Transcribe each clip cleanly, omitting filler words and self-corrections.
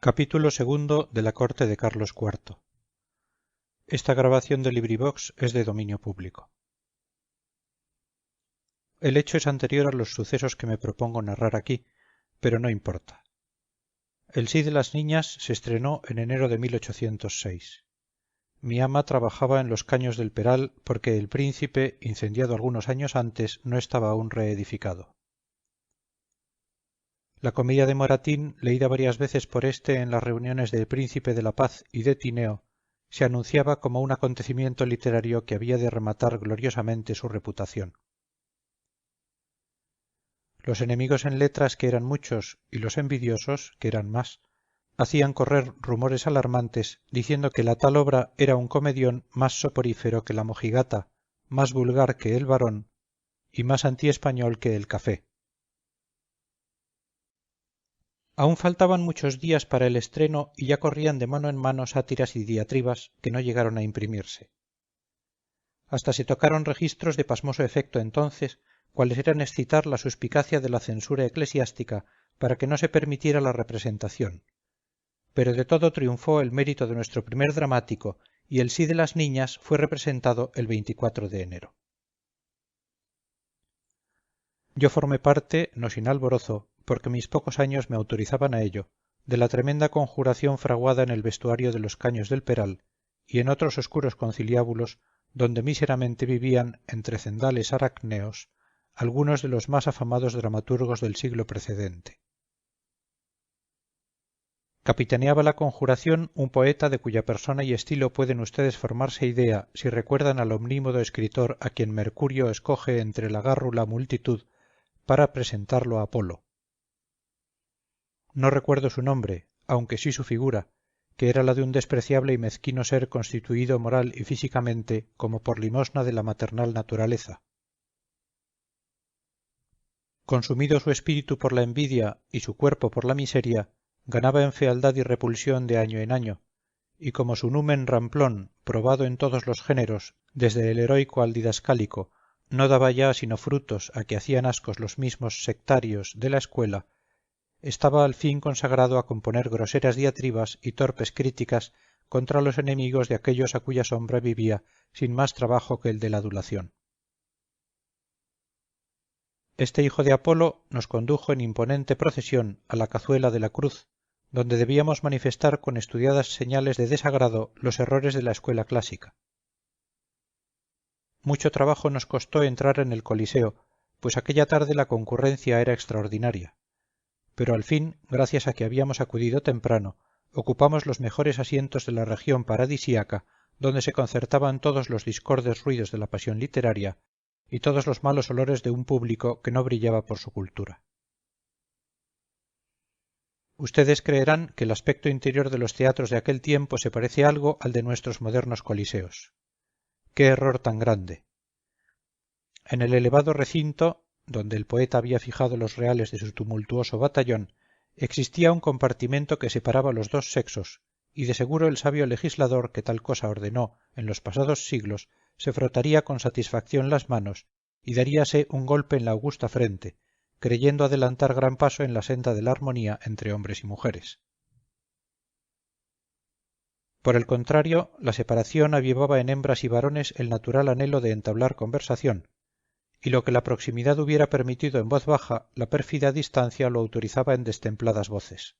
Capítulo segundo de la corte de Carlos IV. Es de dominio público. El hecho es anterior a los sucesos que me propongo narrar aquí, pero no importa. El sí de las niñas se estrenó en enero de 1806. Mi ama trabajaba en los caños del Peral porque el Príncipe, incendiado algunos años antes, no estaba aún reedificado. La comedia de Moratín, leída varias veces por éste en las reuniones del Príncipe de la Paz y de Tineo, se anunciaba como un acontecimiento literario que había de rematar gloriosamente su reputación. Los enemigos en letras, que eran muchos, y los envidiosos, que eran más, hacían correr rumores alarmantes diciendo que la tal obra era un comedión más soporífero que la mojigata, más vulgar que el Barón y más antiespañol que el café. Aún faltaban muchos días para el estreno y ya corrían de mano en mano sátiras y diatribas que no llegaron a imprimirse. Hasta se tocaron registros de pasmoso efecto entonces, cuales eran excitar la suspicacia de la censura eclesiástica para que no se permitiera la representación. Pero de todo triunfó el mérito de nuestro primer dramático y el sí de las niñas fue representado el 24 de enero. Yo formé parte, no sin alborozo, porque mis pocos años me autorizaban a ello, de la tremenda conjuración fraguada en el vestuario de los caños del Peral y en otros oscuros conciliábulos donde míseramente vivían entre cendales aracneos algunos de los más afamados dramaturgos del siglo precedente. Capitaneaba la conjuración un poeta de cuya persona y estilo pueden ustedes formarse idea si recuerdan al omnímodo escritor a quien Mercurio escoge entre la gárrula multitud para presentarlo a Apolo. No recuerdo su nombre, aunque sí su figura, que era la de un despreciable y mezquino ser constituido moral y físicamente como por limosna de la maternal naturaleza. Consumido su espíritu por la envidia y su cuerpo por la miseria, ganaba en fealdad y repulsión de año en año, y como su numen ramplón, probado en todos los géneros, desde el heroico al didascálico, no daba ya sino frutos a que hacían ascos los mismos sectarios de la escuela, estaba al fin consagrado a componer groseras diatribas y torpes críticas contra los enemigos de aquellos a cuya sombra vivía sin más trabajo que el de la adulación. Este hijo de Apolo nos condujo en imponente procesión a la cazuela de la cruz, donde debíamos manifestar con estudiadas señales de desagrado los errores de la escuela clásica. Mucho trabajo nos costó entrar en el Coliseo, pues aquella tarde la concurrencia era extraordinaria. Pero al fin, gracias a que habíamos acudido temprano, ocupamos los mejores asientos de la región paradisíaca, donde se concertaban todos los discordes ruidos de la pasión literaria y todos los malos olores de un público que no brillaba por su cultura. Ustedes creerán que el aspecto interior de los teatros de aquel tiempo se parece algo al de nuestros modernos coliseos. ¡Qué error tan grande! En el elevado recinto, donde el poeta había fijado los reales de su tumultuoso batallón, existía un compartimento que separaba los dos sexos, y de seguro el sabio legislador que tal cosa ordenó en los pasados siglos se frotaría con satisfacción las manos y daríase un golpe en la augusta frente, creyendo adelantar gran paso en la senda de la armonía entre hombres y mujeres. Por el contrario, la separación avivaba en hembras y varones el natural anhelo de entablar conversación, y lo que la proximidad hubiera permitido en voz baja, la pérfida distancia lo autorizaba en destempladas voces.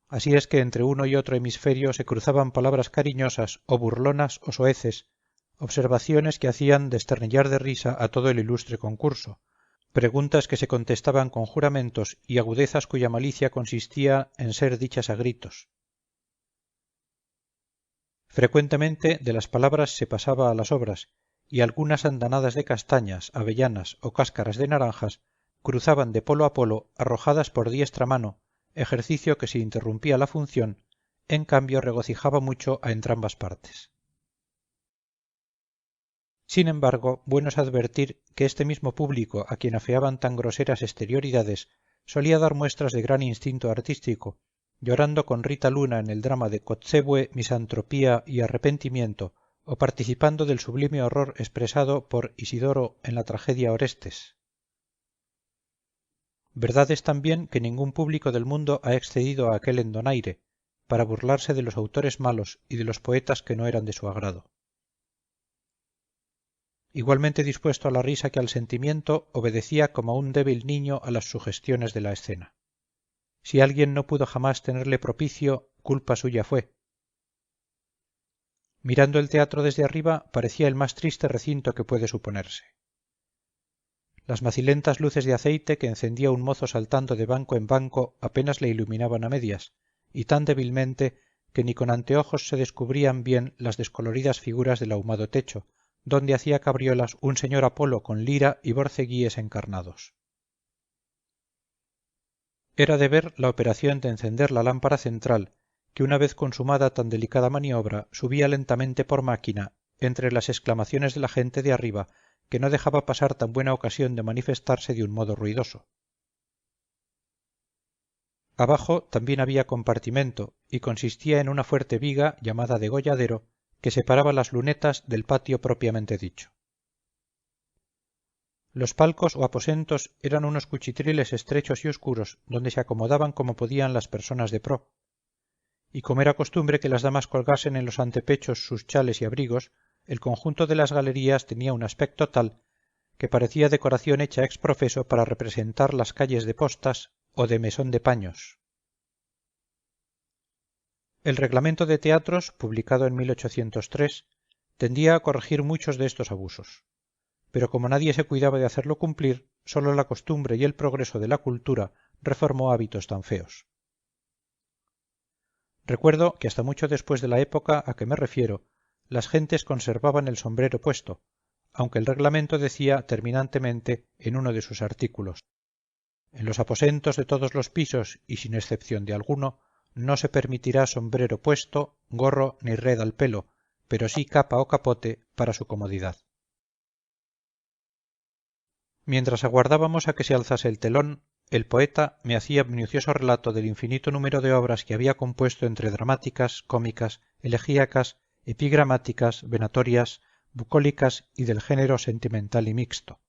Así es que entre uno y otro hemisferio se cruzaban palabras cariñosas o burlonas o soeces, observaciones que hacían desternillar de risa a todo el ilustre concurso, preguntas que se contestaban con juramentos y agudezas cuya malicia consistía en ser dichas a gritos. Frecuentemente de las palabras se pasaba a las obras, y algunas andanadas de castañas, avellanas o cáscaras de naranjas cruzaban de polo a polo arrojadas por diestra mano, ejercicio que si interrumpía la función, en cambio regocijaba mucho a entrambas partes. Sin embargo, bueno es advertir que este mismo público a quien afeaban tan groseras exterioridades solía dar muestras de gran instinto artístico, llorando con Rita Luna en el drama de Kotzebue, Misantropía y Arrepentimiento, o participando del sublime horror expresado por Isidoro en la tragedia Orestes. Verdad es también que ningún público del mundo ha excedido a aquel en donaire, para burlarse de los autores malos y de los poetas que no eran de su agrado. Igualmente dispuesto a la risa que al sentimiento, obedecía como un débil niño a las sugestiones de la escena. Si alguien no pudo jamás tenerle propicio, culpa suya fue. Mirando el teatro desde arriba, parecía el más triste recinto que puede suponerse. Las macilentas luces de aceite que encendía un mozo saltando de banco en banco apenas le iluminaban a medias, y tan débilmente que ni con anteojos se descubrían bien las descoloridas figuras del ahumado techo, donde hacía cabriolas un señor Apolo con lira y borceguíes encarnados. Era de ver la operación de encender la lámpara central, que una vez consumada tan delicada maniobra subía lentamente por máquina, entre las exclamaciones de la gente de arriba, que no dejaba pasar tan buena ocasión de manifestarse de un modo ruidoso. Abajo también había compartimento, y consistía en una fuerte viga llamada degolladero, que separaba las lunetas del patio propiamente dicho. Los palcos o aposentos eran unos cuchitriles estrechos y oscuros donde se acomodaban como podían las personas de pro, y como era costumbre que las damas colgasen en los antepechos sus chales y abrigos, el conjunto de las galerías tenía un aspecto tal que parecía decoración hecha ex profeso para representar las calles de postas o de mesón de paños. El reglamento de teatros, publicado en 1803, tendía a corregir muchos de estos abusos. Pero como nadie se cuidaba de hacerlo cumplir, sólo la costumbre y el progreso de la cultura reformó hábitos tan feos. Recuerdo que hasta mucho después de la época a que me refiero, las gentes conservaban el sombrero puesto, aunque el reglamento decía terminantemente en uno de sus artículos: en los aposentos de todos los pisos y sin excepción de alguno, no se permitirá sombrero puesto, gorro ni red al pelo, pero sí capa o capote para su comodidad. Mientras aguardábamos a que se alzase el telón, el poeta me hacía minucioso relato del infinito número de obras que había compuesto entre dramáticas, cómicas, elegíacas, epigramáticas, venatorias, bucólicas y del género sentimental y mixto.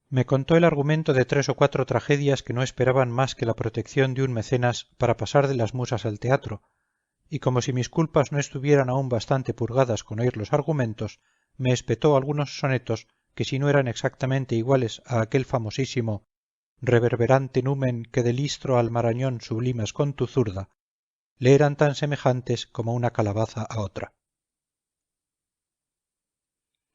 Me contó el argumento de 3 o 4 tragedias que no esperaban más que la protección de un mecenas para pasar de las musas al teatro, y como si mis culpas no estuvieran aún bastante purgadas con oír los argumentos, me espetó algunos sonetos que si no eran exactamente iguales a aquel famosísimo reverberante numen que del istro al marañón sublimas con tu zurda, le eran tan semejantes como una calabaza a otra.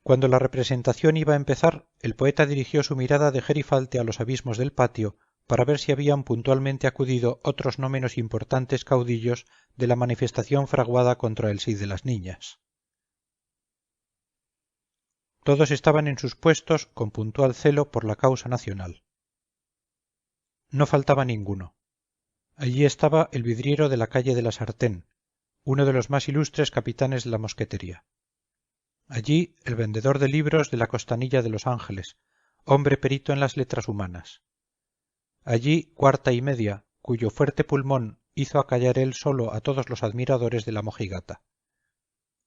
Cuando la representación iba a empezar, el poeta dirigió su mirada de gerifalte a los abismos del patio para ver si habían puntualmente acudido otros no menos importantes caudillos de la manifestación fraguada contra el sí de las niñas. Todos estaban en sus puestos con puntual celo por la causa nacional. No faltaba ninguno. Allí estaba el vidriero de la calle de la Sartén, uno de los más ilustres capitanes de la mosquetería. Allí el vendedor de libros de la costanilla de Los Ángeles, hombre perito en las letras humanas. Allí Cuarta y Media, cuyo fuerte pulmón hizo acallar él solo a todos los admiradores de la mojigata.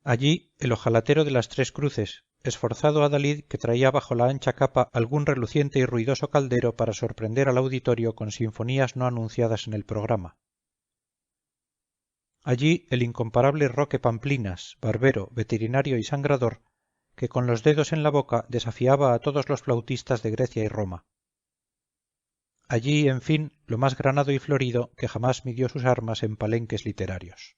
Allí el ojalatero de las Tres Cruces, esforzado adalid que traía bajo la ancha capa algún reluciente y ruidoso caldero para sorprender al auditorio con sinfonías no anunciadas en el programa. Allí el incomparable Roque Pamplinas, barbero, veterinario y sangrador, que con los dedos en la boca desafiaba a todos los flautistas de Grecia y Roma. Allí, en fin, lo más granado y florido que jamás midió sus armas en palenques literarios.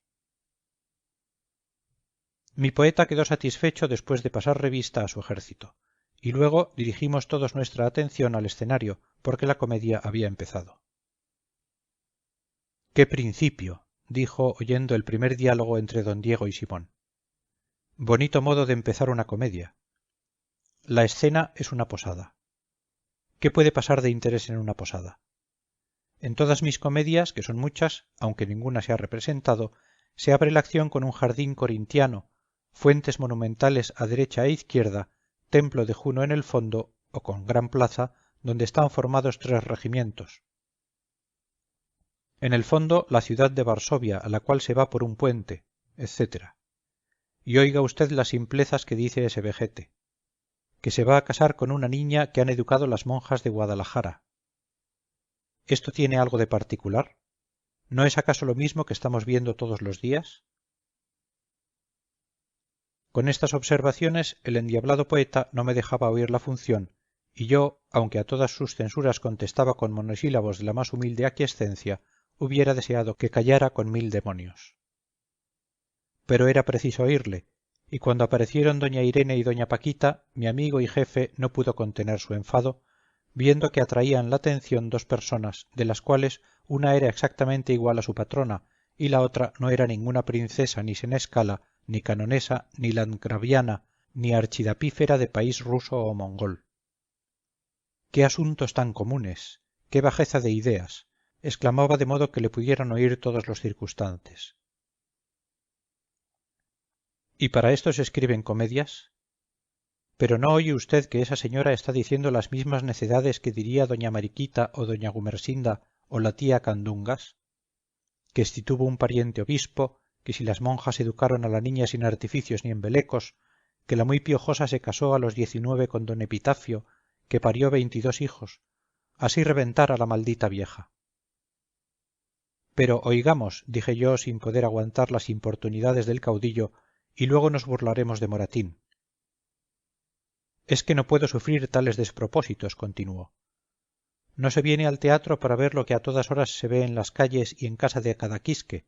Mi poeta quedó satisfecho después de pasar revista a su ejército, y luego dirigimos todos nuestra atención al escenario, porque la comedia había empezado. ¡Qué principio!, dijo oyendo el primer diálogo entre don Diego y Simón. Bonito modo de empezar una comedia. La escena es una posada. ¿Qué puede pasar de interés en una posada? En todas mis comedias, que son muchas, aunque ninguna se ha representado, se abre la acción con un jardín corintiano, fuentes monumentales a derecha e izquierda, templo de Juno en el fondo, o con gran plaza, donde están formados 3 regimientos. En el fondo la ciudad de Varsovia, a la cual se va por un puente, etc. Y oiga usted las simplezas que dice ese vejete. que se va a casar con una niña que han educado las monjas de Guadalajara. ¿Esto tiene algo de particular? ¿No es acaso lo mismo que estamos viendo todos los días? Con estas observaciones el endiablado poeta no me dejaba oír la función, y yo, aunque a todas sus censuras contestaba con monosílabos de la más humilde aquiescencia, hubiera deseado que callara con 1000 demonios. Pero era preciso oírle, y cuando aparecieron doña Irene y doña Paquita, mi amigo y jefe no pudo contener su enfado, viendo que atraían la atención dos personas, de las cuales una era exactamente igual a su patrona, y la otra no era ninguna princesa ni senescala, ni canonesa, ni landgraviana, ni archidapífera de país ruso o mongol. ¡Qué asuntos tan comunes! ¡Qué bajeza de ideas! Exclamaba de modo que le pudieran oír todos los circunstantes. ¿Y para esto se escriben comedias? ¿Pero no oye usted que esa señora está diciendo las mismas necedades que diría doña Mariquita o doña Gumersinda o la tía Candungas? Que si tuvo un pariente obispo, que si las monjas educaron a la niña sin artificios ni embelecos, que la muy piojosa se casó a los 19 con don Epitafio, que parió 22 hijos, así reventar a la maldita vieja. Pero oigamos, dije yo sin poder aguantar las importunidades del caudillo, y luego nos burlaremos de Moratín. Es que no puedo sufrir tales despropósitos, continuó. No se viene al teatro para ver lo que a todas horas se ve en las calles y en casa de cada quisque.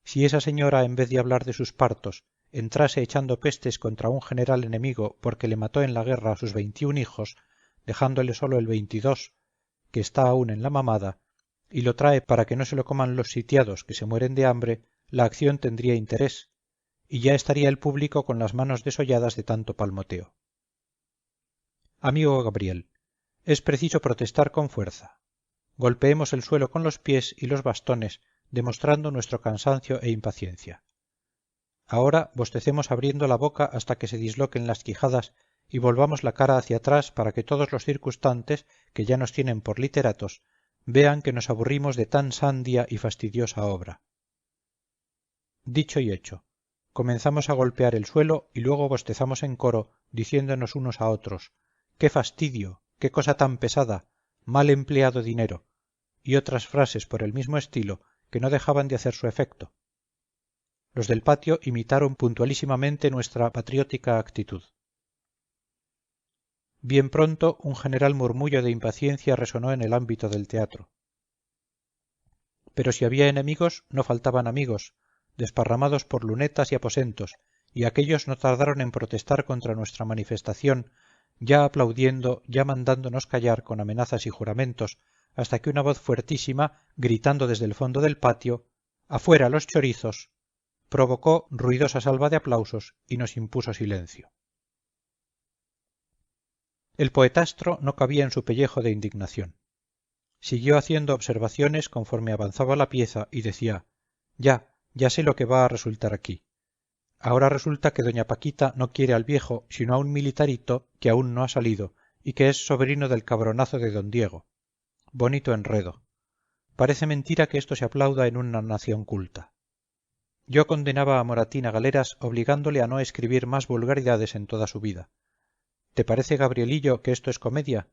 Si esa señora, en vez de hablar de sus partos, entrase echando pestes contra un general enemigo porque le mató en la guerra a sus 21 hijos, dejándole solo el 22, que está aún en la mamada, y lo trae para que no se lo coman los sitiados que se mueren de hambre, la acción tendría interés, y ya estaría el público con las manos desolladas de tanto palmoteo. Amigo Gabriel, es preciso protestar con fuerza. Golpeemos el suelo con los pies y los bastones, demostrando nuestro cansancio e impaciencia. Ahora bostecemos abriendo la boca hasta que se disloquen las quijadas y volvamos la cara hacia atrás para que todos los circunstantes, que ya nos tienen por literatos, vean que nos aburrimos de tan sandia y fastidiosa obra. Dicho y hecho. Comenzamos a golpear el suelo y luego bostezamos en coro, diciéndonos unos a otros: ¡qué fastidio! ¡Qué cosa tan pesada! ¡Mal empleado dinero! Y otras frases por el mismo estilo que no dejaban de hacer su efecto. Los del patio imitaron puntualísimamente nuestra patriótica actitud. Bien pronto un general murmullo de impaciencia resonó en el ámbito del teatro. Pero si había enemigos, no faltaban amigos, desparramados por lunetas y aposentos, y aquéllos no tardaron en protestar contra nuestra manifestación, ya aplaudiendo, ya mandándonos callar con amenazas y juramentos, hasta que una voz fuertísima, gritando desde el fondo del patio: «¡Afuera los chorizos!», provocó ruidosa salva de aplausos y nos impuso silencio. El poetastro no cabía en su pellejo de indignación. Siguió haciendo observaciones conforme avanzaba la pieza y decía: ya sé lo que va a resultar aquí. Ahora resulta que doña Paquita no quiere al viejo sino a un militarito que aún no ha salido y que es sobrino del cabronazo de don Diego. Bonito enredo. Parece mentira que esto se aplauda en una nación culta. Yo condenaba a Moratín a galeras obligándole a no escribir más vulgaridades en toda su vida. ¿Te parece, Gabrielillo, que esto es comedia?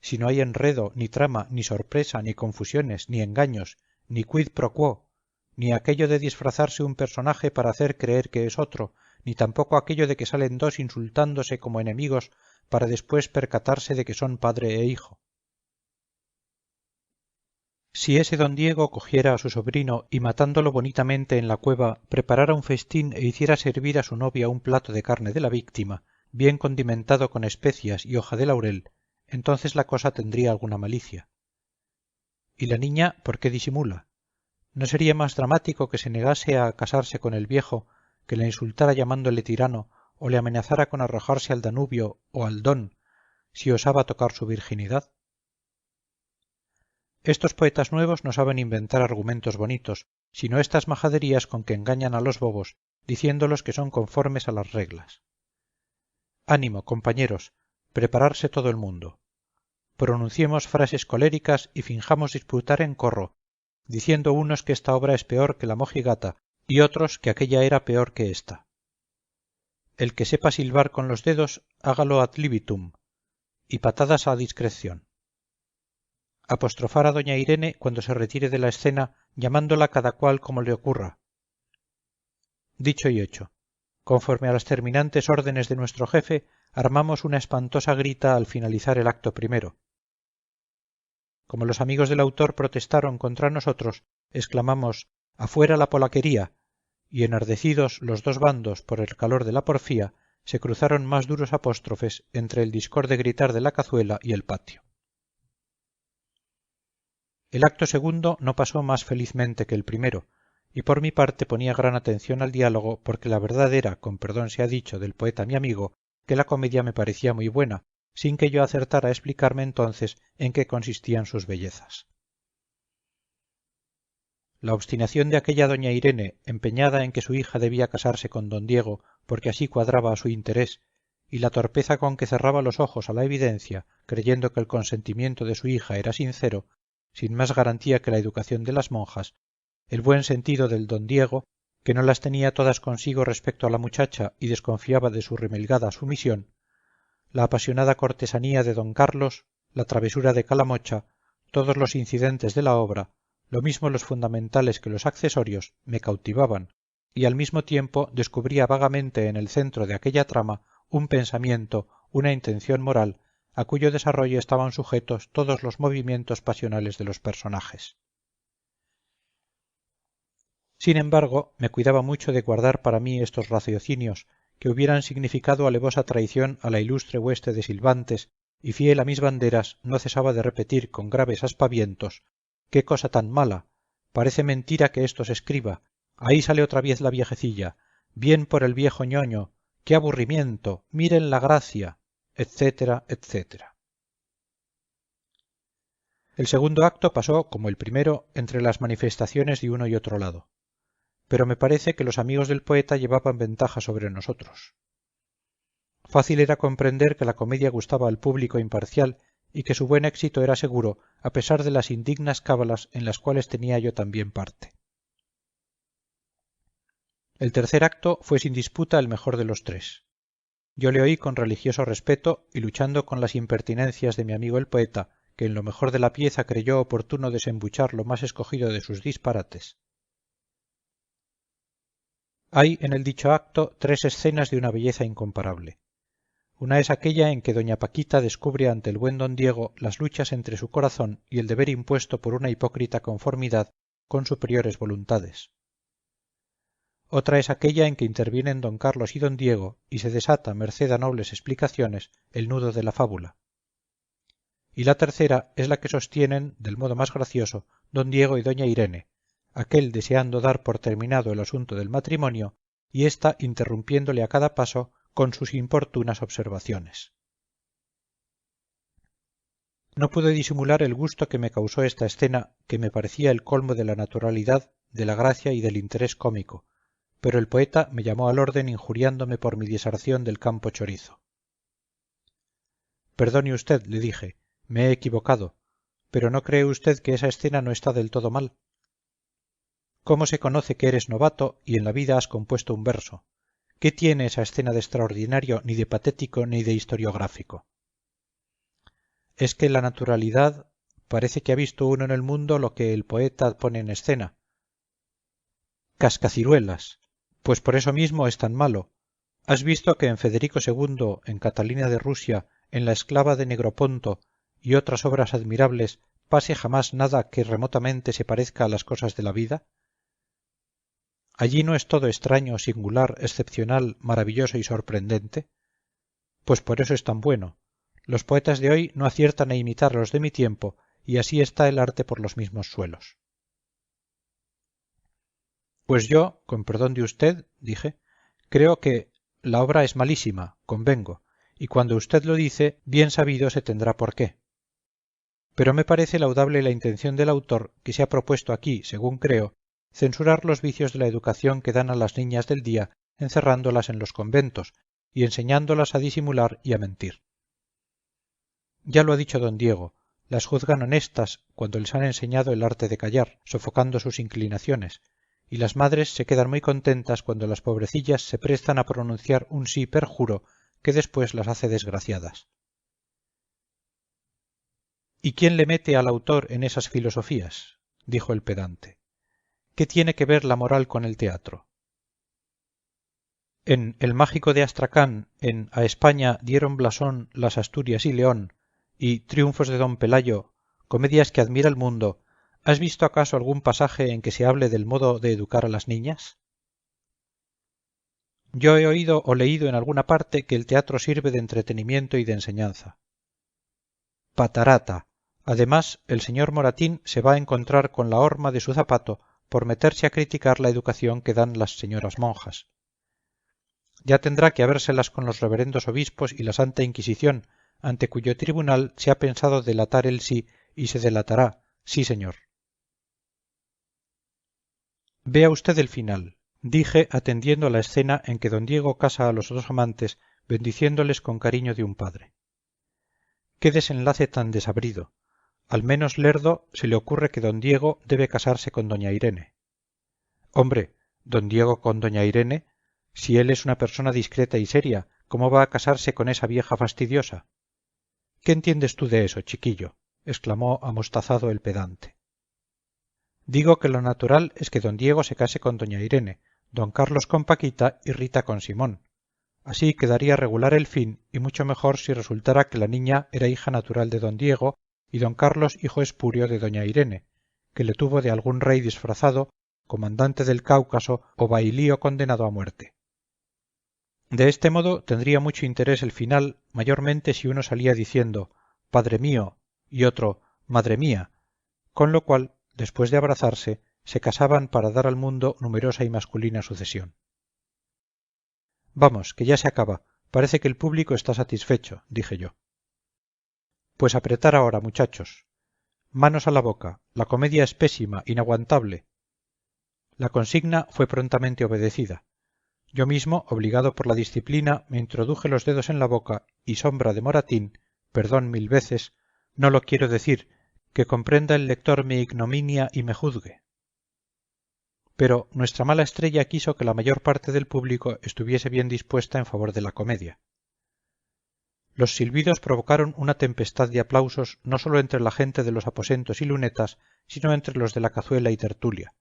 Si no hay enredo, ni trama, ni sorpresa, ni confusiones, ni engaños, ni quid pro quo, ni aquello de disfrazarse un personaje para hacer creer que es otro, ni tampoco aquello de que salen dos insultándose como enemigos para después percatarse de que son padre e hijo. Si ese don Diego cogiera a su sobrino y matándolo bonitamente en la cueva preparara un festín e hiciera servir a su novia un plato de carne de la víctima, bien condimentado con especias y hoja de laurel, entonces la cosa tendría alguna malicia. ¿Y la niña por qué disimula? ¿No sería más dramático que se negase a casarse con el viejo, que le insultara llamándole tirano o le amenazara con arrojarse al Danubio o al Don si osaba tocar su virginidad? Estos poetas nuevos no saben inventar argumentos bonitos, sino estas majaderías con que engañan a los bobos, diciéndolos que son conformes a las reglas. Ánimo, compañeros, prepararse todo el mundo. Pronunciemos frases coléricas y finjamos disputar en corro, diciendo unos que esta obra es peor que la mojigata y otros que aquella era peor que ésta. el que sepa silbar con los dedos, hágalo ad libitum, y patadas a discreción. Apostrofar a doña Irene cuando se retire de la escena, llamándola cada cual como le ocurra. Dicho y hecho. Conforme a las terminantes órdenes de nuestro jefe, armamos una espantosa grita al finalizar el acto primero. Como los amigos del autor protestaron contra nosotros, exclamamos «¡Afuera la polaquería!» y enardecidos los dos bandos por el calor de la porfía, se cruzaron más duros apóstrofes entre el discorde gritar de la cazuela y el patio. El acto segundo no pasó más felizmente que el primero, y por mi parte ponía gran atención al diálogo porque la verdad era, con perdón sea dicho del poeta mi amigo, que la comedia me parecía muy buena, sin que yo acertara a explicarme entonces en qué consistían sus bellezas. La obstinación de aquella doña Irene, empeñada en que su hija debía casarse con don Diego porque así cuadraba a su interés, y la torpeza con que cerraba los ojos a la evidencia, creyendo que el consentimiento de su hija era sincero, sin más garantía que la educación de las monjas, el buen sentido del don Diego, que no las tenía todas consigo respecto a la muchacha y desconfiaba de su remilgada sumisión, la apasionada cortesanía de don Carlos, la travesura de Calamocha, todos los incidentes de la obra, lo mismo los fundamentales que los accesorios, me cautivaban, y al mismo tiempo descubría vagamente en el centro de aquella trama un pensamiento, una intención moral, a cuyo desarrollo estaban sujetos todos los movimientos pasionales de los personajes. Sin embargo, me cuidaba mucho de guardar para mí estos raciocinios, que hubieran significado alevosa traición a la ilustre hueste de silbantes, y fiel a mis banderas no cesaba de repetir con graves aspavientos: «¡Qué cosa tan mala! Parece mentira que esto se escriba. Ahí sale otra vez la viejecilla. Bien por el viejo ñoño. ¡Qué aburrimiento! ¡Miren la gracia!», etcétera, etcétera. El segundo acto pasó, como el primero, entre las manifestaciones de uno y otro lado. Pero me parece que los amigos del poeta llevaban ventaja sobre nosotros. Fácil era comprender que la comedia gustaba al público imparcial y que su buen éxito era seguro, a pesar de las indignas cábalas en las cuales tenía yo también parte. El tercer acto fue sin disputa el mejor de los tres. Yo le oí con religioso respeto y luchando con las impertinencias de mi amigo el poeta, que en lo mejor de la pieza creyó oportuno desembuchar lo más escogido de sus disparates. Hay en el dicho acto tres escenas de una belleza incomparable. Una es aquella en que doña Paquita descubre ante el buen don Diego las luchas entre su corazón y el deber impuesto por una hipócrita conformidad con superiores voluntades. Otra es aquella en que intervienen don Carlos y don Diego y se desata, merced a nobles explicaciones, el nudo de la fábula. Y la tercera es la que sostienen, del modo más gracioso, don Diego y doña Irene, aquel deseando dar por terminado el asunto del matrimonio y ésta interrumpiéndole a cada paso con sus importunas observaciones. No pude disimular el gusto que me causó esta escena, que me parecía el colmo de la naturalidad, de la gracia y del interés cómico, pero el poeta me llamó al orden injuriándome por mi diserción del campo chorizo. Perdone usted, le dije, me he equivocado, pero ¿no cree usted que esa escena no está del todo mal? ¿Cómo se conoce que eres novato y en la vida has compuesto un verso? ¿Qué tiene esa escena de extraordinario, ni de patético, ni de historiográfico? Es que la naturalidad parece que ha visto uno en el mundo lo que el poeta pone en escena. Cascaciruelas, pues por eso mismo es tan malo. ¿Has visto que en Federico II, en Catalina de Rusia, en La esclava de Negroponto y otras obras admirables pase jamás nada que remotamente se parezca a las cosas de la vida? ¿Allí no es todo extraño, singular, excepcional, maravilloso y sorprendente? Pues por eso es tan bueno. Los poetas de hoy no aciertan a imitar a los de mi tiempo, y así está el arte por los mismos suelos. Pues yo, con perdón de usted, dije, creo que la obra es malísima, convengo, y cuando usted lo dice, bien sabido se tendrá por qué. Pero me parece laudable la intención del autor, que se ha propuesto aquí, según creo, censurar los vicios de la educación que dan a las niñas del día encerrándolas en los conventos y enseñándolas a disimular y a mentir. Ya lo ha dicho don Diego, las juzgan honestas cuando les han enseñado el arte de callar, sofocando sus inclinaciones, y las madres se quedan muy contentas cuando las pobrecillas se prestan a pronunciar un sí perjuro que después las hace desgraciadas. ¿Y quién le mete al autor en esas filosofías?, dijo el pedante. ¿Qué tiene que ver la moral con el teatro? En El mágico de Astracán, en A España dieron blasón las Asturias y León, y Triunfos de Don Pelayo, comedias que admira el mundo, ¿has visto acaso algún pasaje en que se hable del modo de educar a las niñas? Yo he oído o leído en alguna parte que el teatro sirve de entretenimiento y de enseñanza. Patarata. Además, el señor Moratín se va a encontrar con la horma de su zapato por meterse a criticar la educación que dan las señoras monjas. Ya tendrá que habérselas con los reverendos obispos y la Santa Inquisición, ante cuyo tribunal se ha pensado delatar el sí y se delatará, sí señor. Vea usted el final, dije atendiendo a la escena en que don Diego casa a los dos amantes, bendiciéndoles con cariño de un padre. Qué desenlace tan desabrido. Al menos lerdo se le ocurre que don Diego debe casarse con doña Irene. Hombre, don Diego con doña Irene, si él es una persona discreta y seria, ¿cómo va a casarse con esa vieja fastidiosa? ¿Qué entiendes tú de eso, chiquillo?, exclamó amostazado el pedante. Digo que lo natural es que don Diego se case con doña Irene, don Carlos con Paquita y Rita con Simón. Así quedaría regular el fin y mucho mejor si resultara que la niña era hija natural de don Diego y don Carlos hijo espurio de doña Irene, que le tuvo de algún rey disfrazado, comandante del Cáucaso o bailío condenado a muerte. De este modo tendría mucho interés el final, mayormente si uno salía diciendo «Padre mío» y otro «Madre mía», con lo cual, después de abrazarse, se casaban para dar al mundo numerosa y masculina sucesión. Vamos, que ya se acaba, parece que el público está satisfecho, dije yo. Pues apretar ahora, muchachos. Manos a la boca, la comedia es pésima, inaguantable. La consigna fue prontamente obedecida. Yo mismo, obligado por la disciplina, me introduje los dedos en la boca y sombra de Moratín, perdón 1000 veces, no lo quiero decir, que comprenda el lector mi ignominia y me juzgue. Pero nuestra mala estrella quiso que la mayor parte del público estuviese bien dispuesta en favor de la comedia. Los silbidos provocaron una tempestad de aplausos no solo entre la gente de los aposentos y lunetas, sino entre los de la cazuela y tertulia.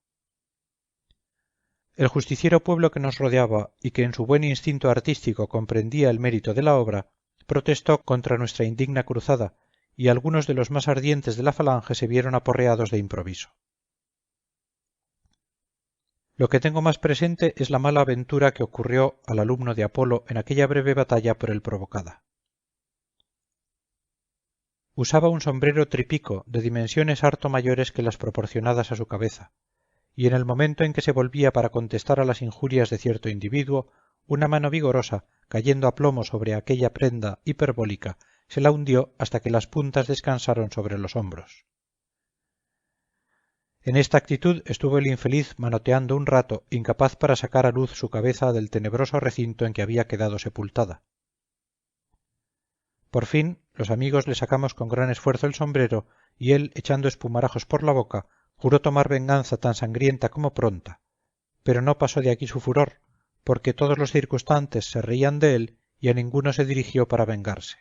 El justiciero pueblo que nos rodeaba y que en su buen instinto artístico comprendía el mérito de la obra, protestó contra nuestra indigna cruzada, y algunos de los más ardientes de la falange se vieron aporreados de improviso. Lo que tengo más presente es la mala aventura que ocurrió al alumno de Apolo en aquella breve batalla por él provocada. Usaba un sombrero tripico de dimensiones harto mayores que las proporcionadas a su cabeza, y en el momento en que se volvía para contestar a las injurias de cierto individuo, una mano vigorosa, cayendo a plomo sobre aquella prenda hiperbólica, se la hundió hasta que las puntas descansaron sobre los hombros. En esta actitud estuvo el infeliz manoteando un rato, incapaz para sacar a luz su cabeza del tenebroso recinto en que había quedado sepultada. Por fin, los amigos le sacamos con gran esfuerzo el sombrero, y él, echando espumarajos por la boca, juró tomar venganza tan sangrienta como pronta, pero no pasó de aquí su furor, porque todos los circunstantes se reían de él y a ninguno se dirigió para vengarse.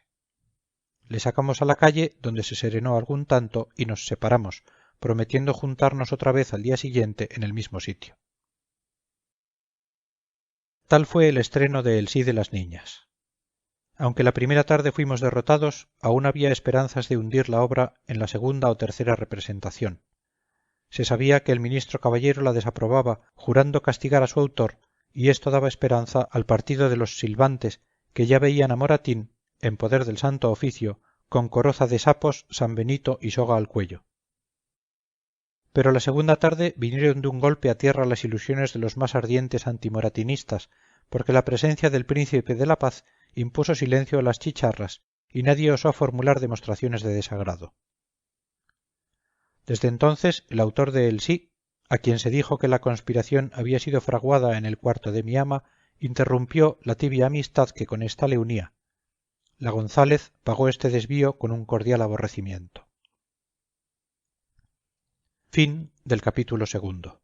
Le sacamos a la calle, donde se serenó algún tanto, y nos separamos, prometiendo juntarnos otra vez al día siguiente en el mismo sitio. Tal fue el estreno de El sí de las niñas. Aunque la primera tarde fuimos derrotados, aún había esperanzas de hundir la obra en la segunda o tercera representación. Se sabía que el ministro Caballero la desaprobaba, jurando castigar a su autor, y esto daba esperanza al partido de los silbantes, que ya veían a Moratín, en poder del Santo Oficio, con coroza de sapos, San Benito y soga al cuello. Pero la segunda tarde vinieron de un golpe a tierra las ilusiones de los más ardientes antimoratinistas, porque la presencia del Príncipe de la Paz impuso silencio a las chicharras y nadie osó formular demostraciones de desagrado. Desde entonces el autor de El sí, a quien se dijo que la conspiración había sido fraguada en el cuarto de mi ama, interrumpió la tibia amistad que con ésta le unía. La González pagó este desvío con un cordial aborrecimiento. Fin del capítulo 2.